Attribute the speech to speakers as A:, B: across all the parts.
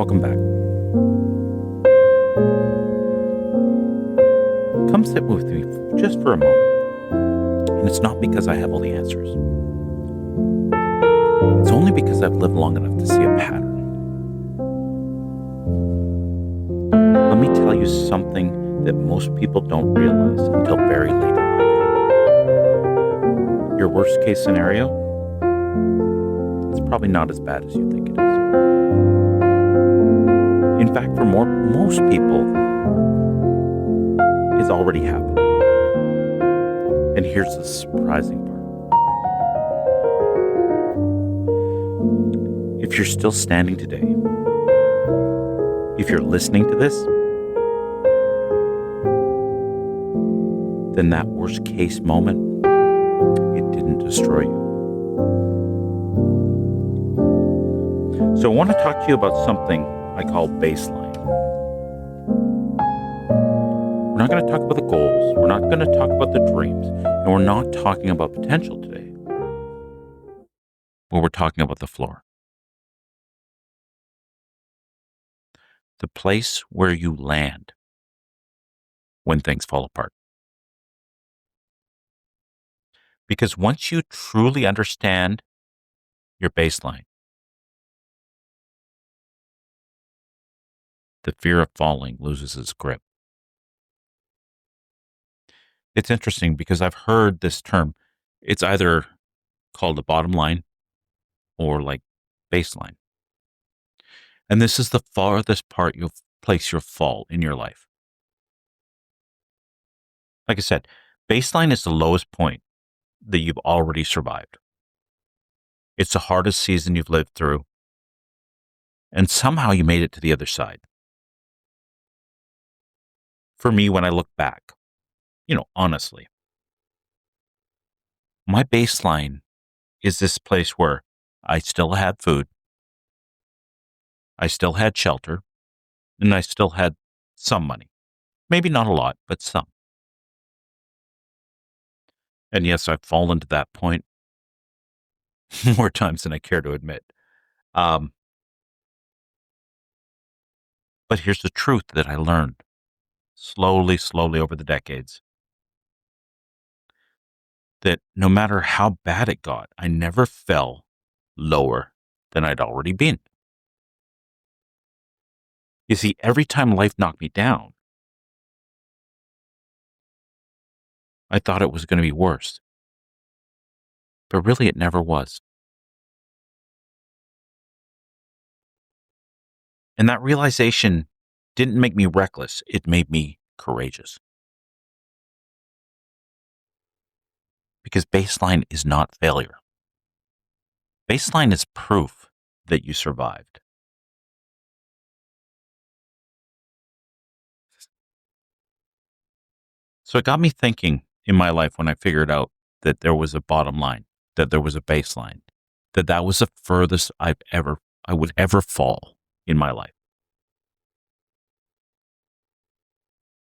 A: Welcome back. Come sit with me just for a moment. And it's not because I have all the answers. It's only because I've lived long enough to see a pattern. Let me tell you something that most people don't realize until very late in life. Your worst case scenario, it's probably not as bad as you think it is. In fact, for most people, it's already happened. And here's the surprising part. If you're still standing today, if you're listening to this, then that worst case moment, it didn't destroy you. So I want to talk to you about something I call baseline. We're not going to talk about the goals. We're not going to talk about the dreams. And we're not talking about potential today. But we're talking about the floor. The place where you land when things fall apart. Because once you truly understand your baseline, the fear of falling loses its grip. It's interesting because I've heard this term. It's either called a bottom line or like baseline. And this is the farthest part you'll place your fall in your life. Like I said, baseline is the lowest point that you've already survived. It's the hardest season you've lived through. And somehow you made it to the other side. For me, when I look back, honestly, my baseline is this place where I still had food, I still had shelter, and I still had some money. Maybe not a lot, but some. And yes, I've fallen to that point more times than I care to admit. But here's the truth that I learned slowly over the decades. That no matter how bad it got, I never fell lower than I'd already been. You see, every time life knocked me down, I thought it was going to be worse. But really, it never was. And that realization didn't make me reckless. It made me courageous. Because baseline is not failure. Baseline is proof that you survived. So it got me thinking in my life when I figured out that there was a bottom line, that there was a baseline, that was the furthest I would ever fall in my life.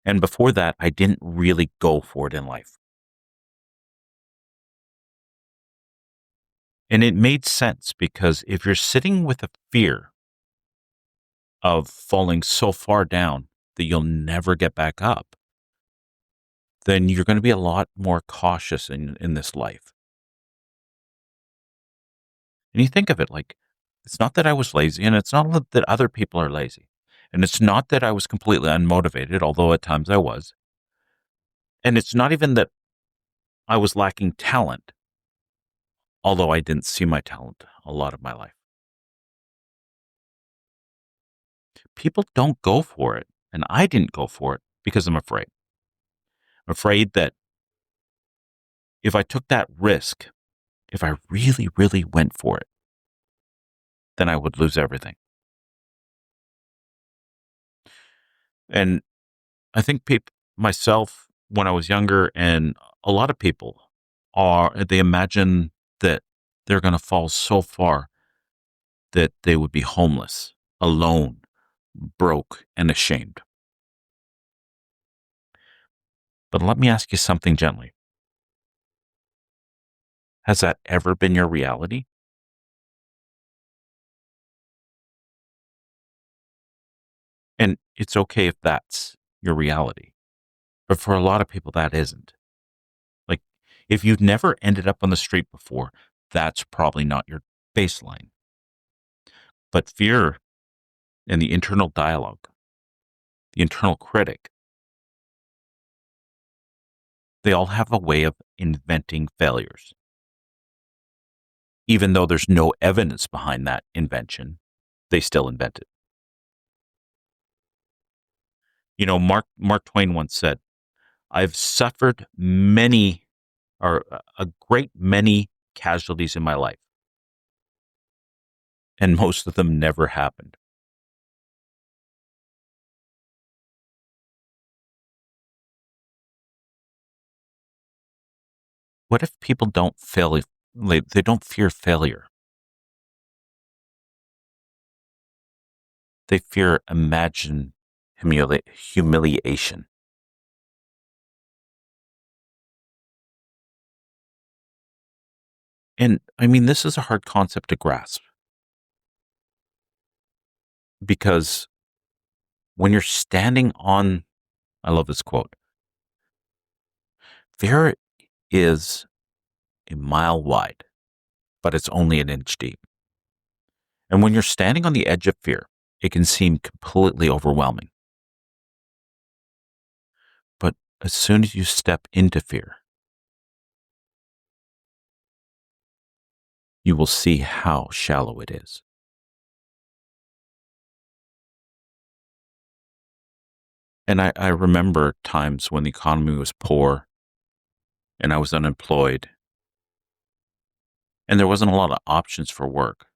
A: And before that, I didn't really go for it in life. And it made sense because if you're sitting with a fear of falling so far down that you'll never get back up, then you're going to be a lot more cautious in this life. And you think of it like, it's not that I was lazy, and it's not that other people are lazy. And it's not that I was completely unmotivated, although at times I was. And it's not even that I was lacking talent, although I didn't see my talent a lot of my life. People don't go for it, and I didn't go for it because I'm afraid. I'm afraid that if I took that risk, if I really, really went for it, then I would lose everything. And I think myself, when I was younger, and a lot of people they imagine that they're going to fall so far that they would be homeless, alone, broke, and ashamed. But let me ask you something gently. Has that ever been your reality? And it's okay if that's your reality. But for a lot of people, that isn't. Like, if you've never ended up on the street before, that's probably not your baseline. But fear and the internal dialogue, the internal critic, they all have a way of inventing failures. Even though there's no evidence behind that invention, they still invent it. Mark Twain once said, I've suffered many or a great many casualties in my life, and most of them never happened. What if people don't fail? They don't fear failure. They fear imagined humiliation. And I mean, this is a hard concept to grasp because when you're standing on, I love this quote, fear is a mile wide, but it's only an inch deep. And when you're standing on the edge of fear, it can seem completely overwhelming. But as soon as you step into fear, you will see how shallow it is. And I remember times when the economy was poor and I was unemployed and there wasn't a lot of options for work.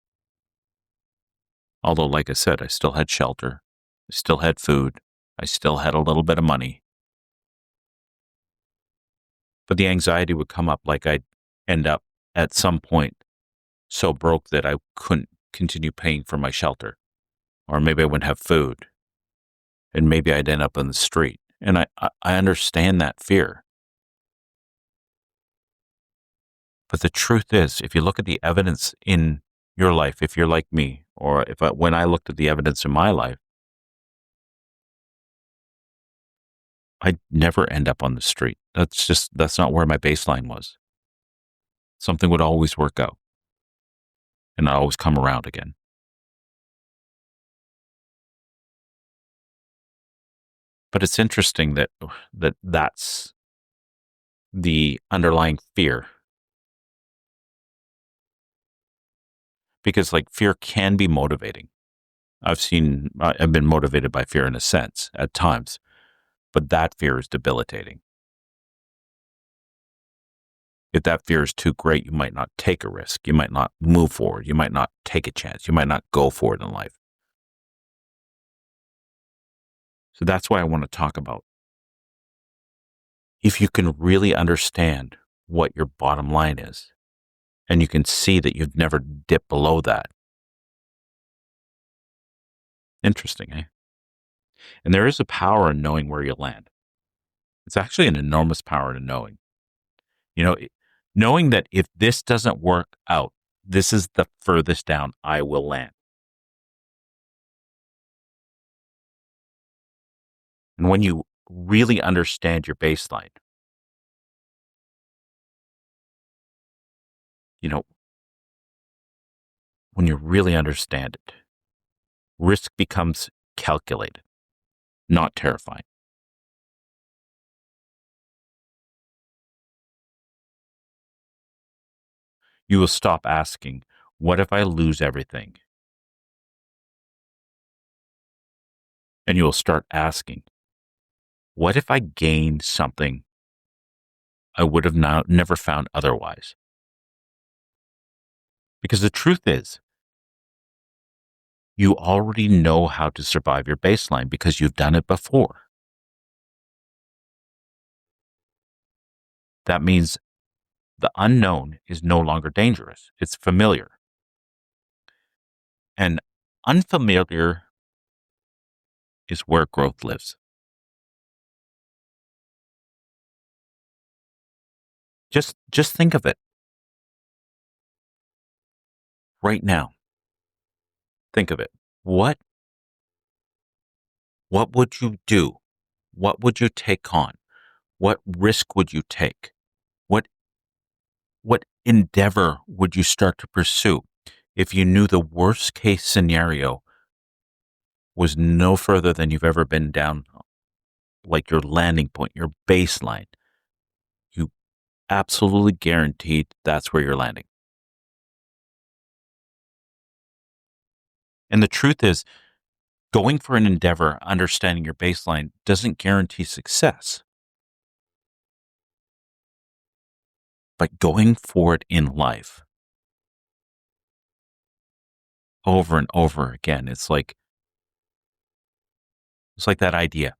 A: Although, like I said, I still had shelter, I still had food, I still had a little bit of money. But the anxiety would come up like I'd end up at some point so broke that I couldn't continue paying for my shelter. Or maybe I wouldn't have food. And maybe I'd end up on the street. And I understand that fear. But the truth is, if you look at the evidence in your life, if you're like me, or when I looked at the evidence in my life, I'd never end up on the street. That's not where my baseline was. Something would always work out and I'd always come around again. But it's interesting that's the underlying fear. Because like fear can be motivating. I've been motivated by fear in a sense at times, but that fear is debilitating. If that fear is too great, you might not take a risk. You might not move forward. You might not take a chance. You might not go forward in life. So that's why I want to talk about if you can really understand what your bottom line is, and you can see that you've never dipped below that. Interesting, eh? And there is a power in knowing where you land. It's actually an enormous power to knowing. Knowing that if this doesn't work out, this is the furthest down I will land. And when you really understand your baseline, you know, when you really understand it, risk becomes calculated, not terrifying. You will stop asking, what if I lose everything? And you will start asking, what if I gained something I would have never found otherwise? Because the truth is, you already know how to survive your baseline because you've done it before. That means the unknown is no longer dangerous. It's familiar. And unfamiliar is where growth lives. Just think of it right now. Think of it. What What would you do? What would you take on? What risk would you take? What what endeavor would you start to pursue if you knew the worst case scenario was no further than you've ever been down, like your landing point, your baseline? You absolutely guaranteed that's where you're landing. And the truth is, going for an endeavor, understanding your baseline, doesn't guarantee success. But going for it in life over and over again, it's like that idea.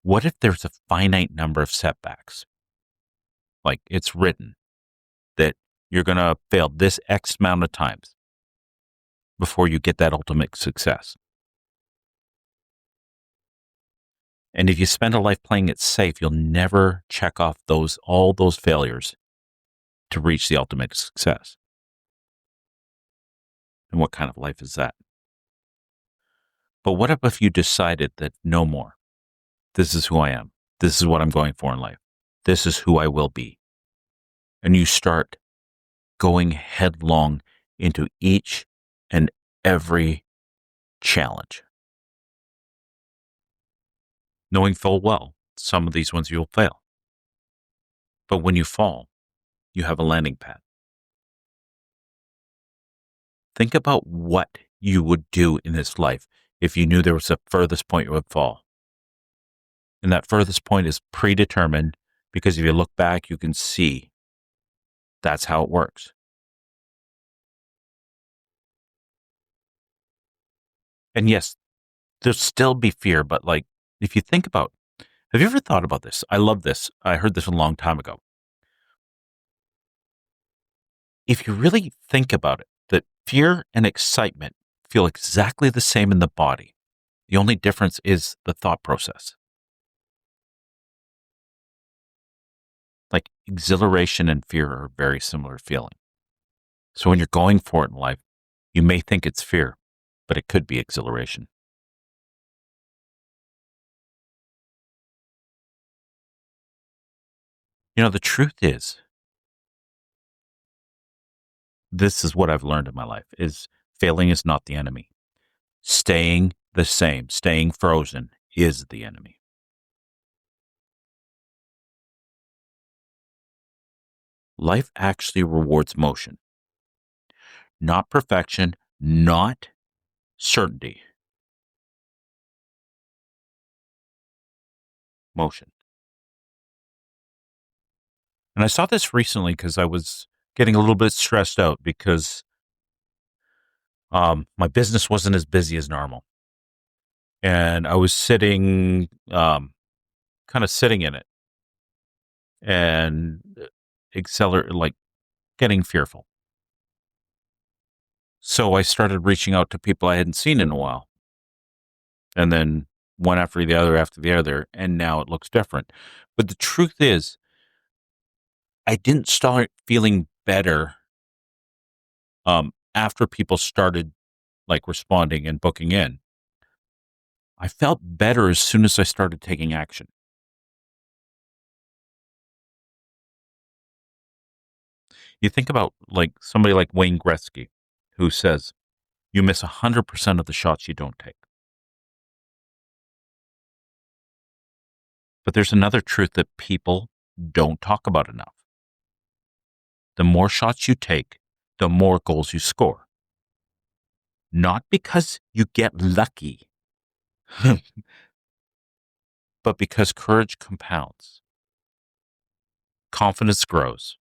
A: What if there's a finite number of setbacks? Like it's written that you're going to fail this X amount of times before you get that ultimate success. And if you spend a life playing it safe, you'll never check off all those failures to reach the ultimate success. And what kind of life is that? But what if you decided that no more? This is who I am. This is what I'm going for in life. This is who I will be. And you start going headlong into each and every challenge, knowing full well some of these ones you'll fail. But when you fall, you have a landing pad. Think about what you would do in this life if you knew there was a furthest point you would fall. And that furthest point is predetermined because if you look back, you can see that's how it works. And yes, there'll still be fear, but like, if you think about, have you ever thought about this? I love this. I heard this a long time ago. If you really think about it, that fear and excitement feel exactly the same in the body. The only difference is the thought process. Like exhilaration and fear are a very similar feeling. So when you're going for it in life, you may think it's fear, but it could be exhilaration. The truth is, this is what I've learned in my life, is failing is not the enemy. Staying the same, staying frozen is the enemy. Life actually rewards motion, not perfection, not certainty. Motion. And I saw this recently because I was getting a little bit stressed out because my business wasn't as busy as normal. And I was sitting, kind of sitting in it and like getting fearful. So I started reaching out to people I hadn't seen in a while. And then one after the other, and now it looks different. But the truth is, I didn't start feeling better after people started like responding and booking in. I felt better as soon as I started taking action. You think about like somebody like Wayne Gretzky, who says, you miss 100% of the shots you don't take. But there's another truth that people don't talk about enough. The more shots you take, the more goals you score. Not because you get lucky, but because courage compounds. Confidence grows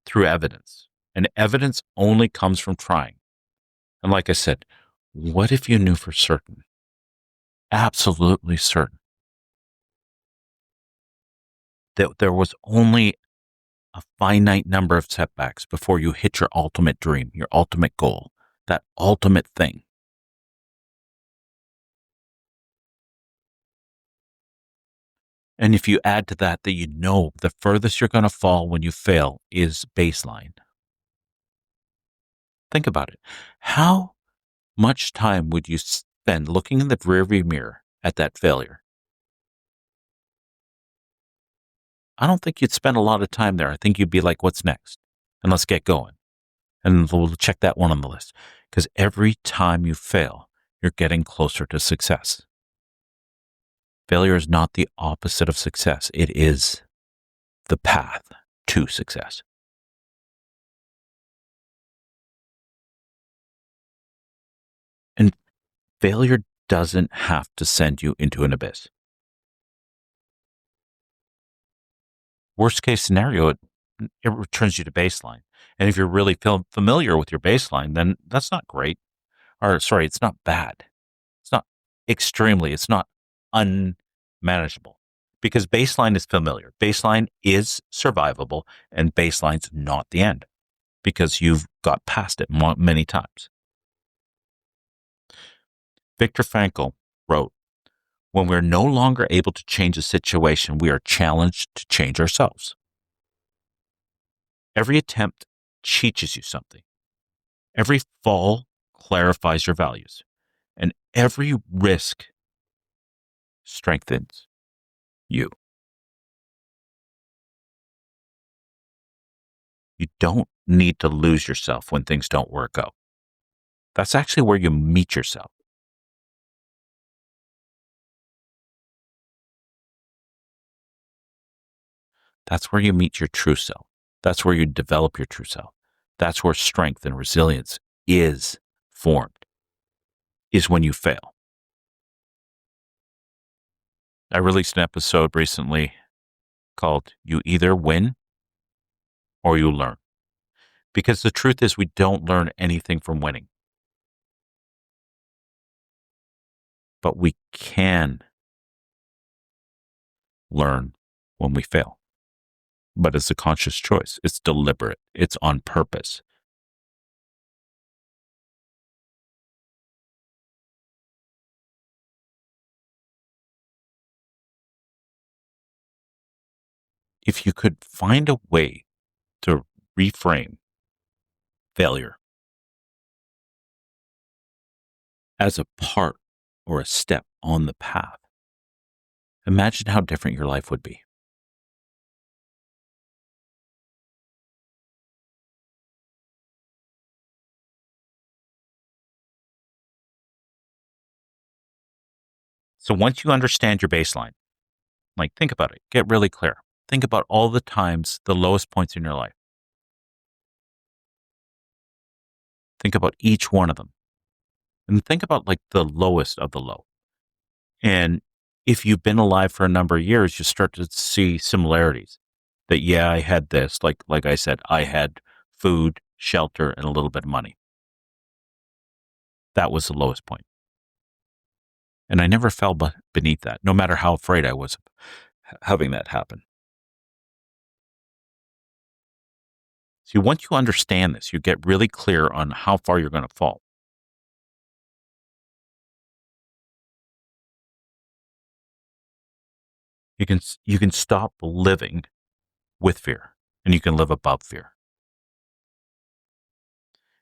A: through evidence, and evidence only comes from trying. And like I said, what if you knew for certain, absolutely certain, that there was only a finite number of setbacks before you hit your ultimate dream, your ultimate goal, that ultimate thing? And if you add to that you know the furthest you're going to fall when you fail is baseline. Think about it. How much time would you spend looking in the rearview mirror at that failure, I don't think you'd spend a lot of time there. I think you'd be like, what's next? And let's get going. And we'll check that one on the list. Because every time you fail, you're getting closer to success. Failure is not the opposite of success. It is the path to success. And failure doesn't have to send you into an abyss. Worst case scenario, it returns you to baseline. And if you're really familiar with your baseline, then that's not great. Or sorry, it's not bad. It's not it's not unmanageable because baseline is familiar. Baseline is survivable and baseline's not the end because you've got past it many times. Viktor Frankl wrote, "When we're no longer able to change a situation, we are challenged to change ourselves." Every attempt teaches you something. Every fall clarifies your values. And every risk strengthens you. You don't need to lose yourself when things don't work out. That's actually where you meet yourself. That's where you meet your true self. That's where you develop your true self. That's where strength and resilience is formed, is when you fail. I released an episode recently called You Either Win or You Learn. Because the truth is we don't learn anything from winning. But we can learn when we fail. But it's a conscious choice. It's deliberate. It's on purpose. If you could find a way to reframe failure as a part or a step on the path, imagine how different your life would be. So once you understand your baseline, like think about it, get really clear. Think about all the times, the lowest points in your life. Think about each one of them. And think about like the lowest of the low. And if you've been alive for a number of years, you start to see similarities. That yeah, I had this, like I said, I had food, shelter, and a little bit of money. That was the lowest point. And I never fell beneath that, no matter how afraid I was of having that happen. See, once you understand this, you get really clear on how far you're going to fall. You can stop living with fear and you can live above fear.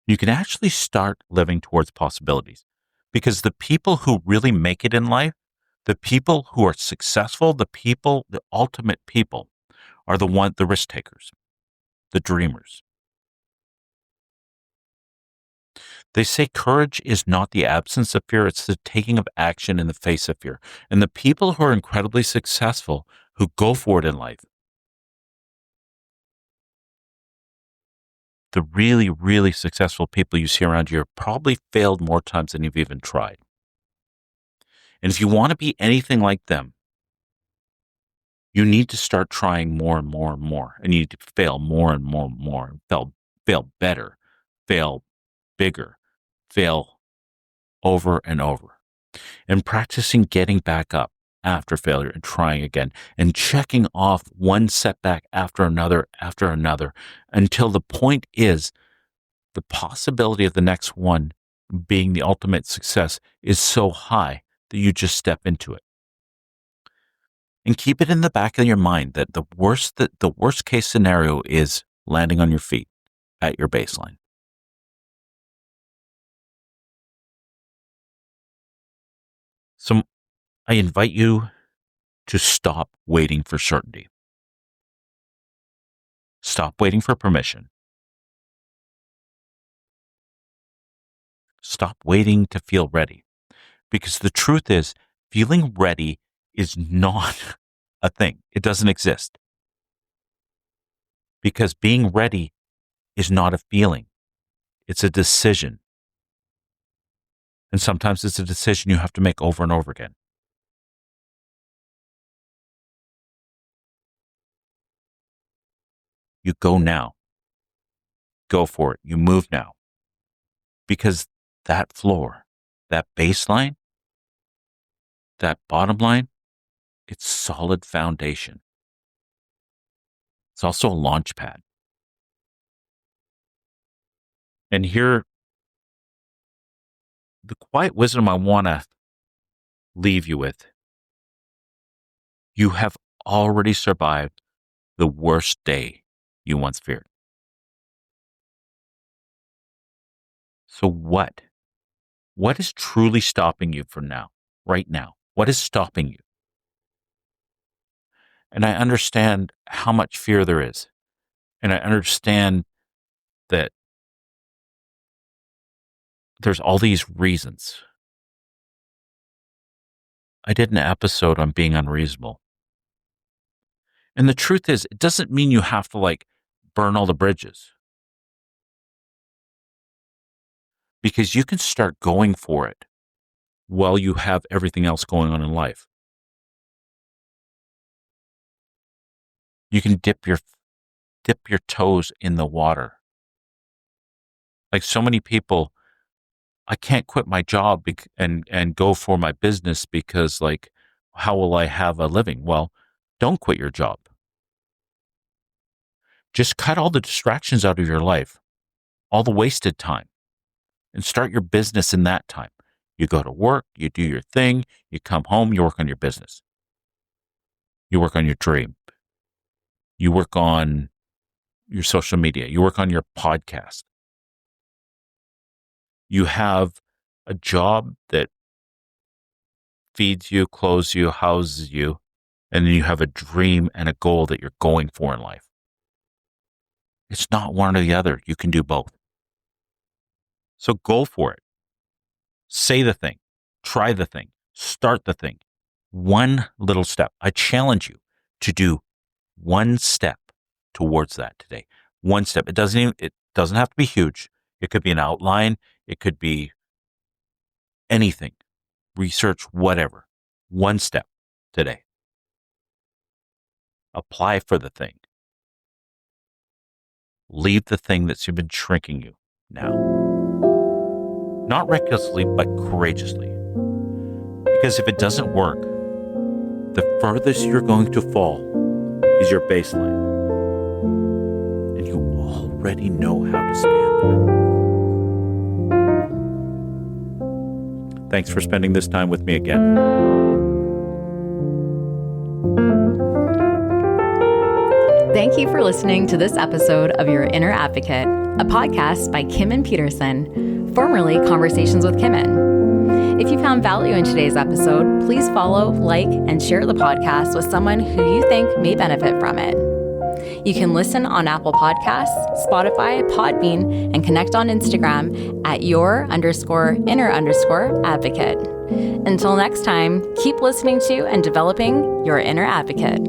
A: You can actually start living towards possibilities because the people who really make it in life, the people who are successful, the ultimate people are the risk takers, the dreamers. They say courage is not the absence of fear, it's the taking of action in the face of fear. And the people who are incredibly successful, who go for it in life, the really, really successful people you see around you have probably failed more times than you've even tried. And if you want to be anything like them, you need to start trying more and more and more. And you need to fail more and more and more. Fail better, fail bigger, fail over and over. And practicing getting back up after failure and trying again and checking off one setback after another until the point is the possibility of the next one being the ultimate success is so high that you just step into it. And keep it in the back of your mind that the worst case scenario is landing on your feet at your baseline. So I invite you to stop waiting for certainty. Stop waiting for permission. Stop waiting to feel ready. Because the truth is, feeling ready is not a thing. It doesn't exist. Because being ready is not a feeling. It's a decision. And sometimes it's a decision you have to make over and over again. You go now. Go for it. You move now. Because that floor, that baseline, that bottom line, it's solid foundation. It's also a launch pad. And here, the quiet wisdom I want to leave you with, you have already survived the worst day you once feared. So what? What is truly stopping you from now, right now? What is stopping you? And I understand how much fear there is. And I understand that there's all these reasons. I did an episode on being unreasonable. And the truth is, it doesn't mean you have to burn all the bridges. Because you can start going for it while you have everything else going on in life. You can dip your toes in the water. Like so many people, I can't quit my job and go for my business because how will I have a living? Well, don't quit your job. Just cut all the distractions out of your life, all the wasted time, and start your business in that time. You go to work, you do your thing, you come home, you work on your business. You work on your dream. You work on your social media. You work on your podcast. You have a job that feeds you, clothes you, houses you, and then you have a dream and a goal that you're going for in life. It's not one or the other. You can do both. So go for it. Say the thing. Try the thing. Start the thing. One little step. I challenge you to do one step towards that today. One step. It doesn't have to be huge. It could be an outline. It could be anything. Research, whatever. One step today. Apply for the thing. Leave the thing that's been shrinking you now. Not recklessly, but courageously. Because if it doesn't work, the furthest you're going to fall is your baseline. And you already know how to stand there. Thanks for spending this time with me again.
B: Thank you for listening to this episode of Your Inner Advocate, a podcast by Kimen Peterson, formerly Conversations with Kimen. If you found value in today's episode, please follow, like, and share the podcast with someone who you think may benefit from it. You can listen on Apple Podcasts, Spotify, Podbean, and connect on Instagram at your_inner_advocate. Until next time, keep listening to and developing your inner advocate.